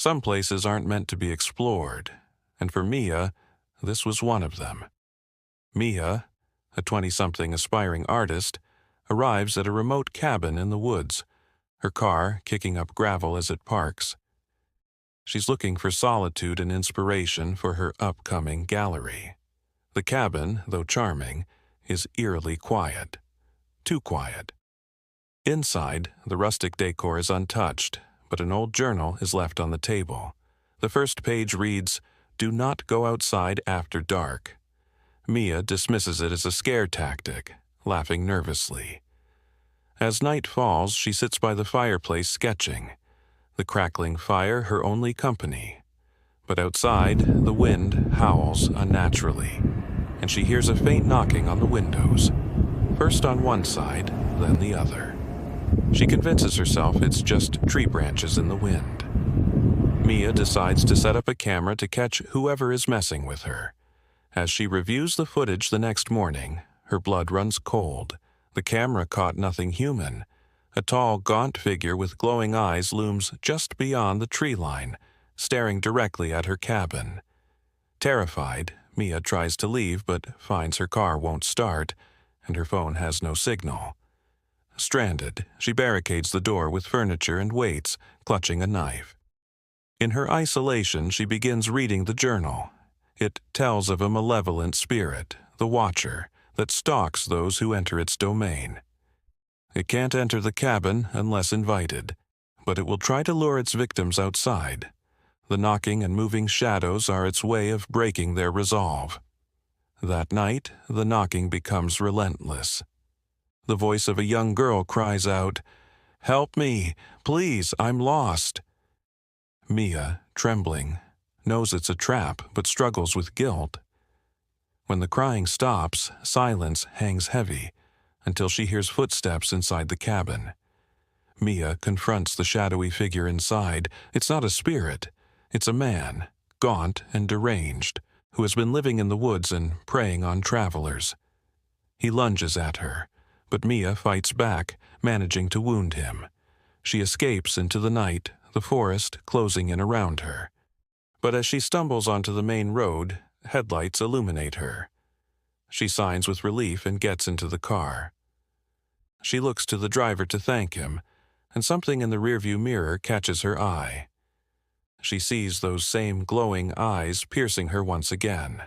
Some places aren't meant to be explored, and for Mia, this was one of them. Mia, a 20-something aspiring artist, arrives at a remote cabin in the woods, her car kicking up gravel as it parks. She's looking for solitude and inspiration for her upcoming gallery. The cabin, though charming, is eerily quiet. Too quiet. Inside, the rustic decor is untouched, but an old journal is left on the table. The first page reads, "Do not go outside after dark." Mia dismisses it as a scare tactic, laughing nervously. As night falls, she sits by the fireplace sketching, the crackling fire her only company. But outside, the wind howls unnaturally, and she hears a faint knocking on the windows, first on one side, then the other. She convinces herself it's just tree branches in the wind. Mia decides to set up a camera to catch whoever is messing with her. As she reviews the footage the next morning, her blood runs cold. The camera caught nothing human. A tall, gaunt figure with glowing eyes looms just beyond the tree line, staring directly at her cabin. Terrified, Mia tries to leave but finds her car won't start, and her phone has no signal. Stranded, she barricades the door with furniture and waits, clutching a knife. In her isolation, she begins reading the journal. It tells of a malevolent spirit, the Watcher, that stalks those who enter its domain. It can't enter the cabin unless invited, but it will try to lure its victims outside. The knocking and moving shadows are its way of breaking their resolve. That night, the knocking becomes relentless. The voice of a young girl cries out, "Help me! Please, I'm lost!" Mia, trembling, knows it's a trap but struggles with guilt. When the crying stops, silence hangs heavy until she hears footsteps inside the cabin. Mia confronts the shadowy figure inside. It's not a spirit. It's a man, gaunt and deranged, who has been living in the woods and preying on travelers. He lunges at her, but Mia fights back, managing to wound him. She escapes into the night, the forest closing in around her. But as she stumbles onto the main road, headlights illuminate her. She signs with relief and gets into the car. She looks to the driver to thank him, and something in the rearview mirror catches her eye. She sees those same glowing eyes piercing her once again.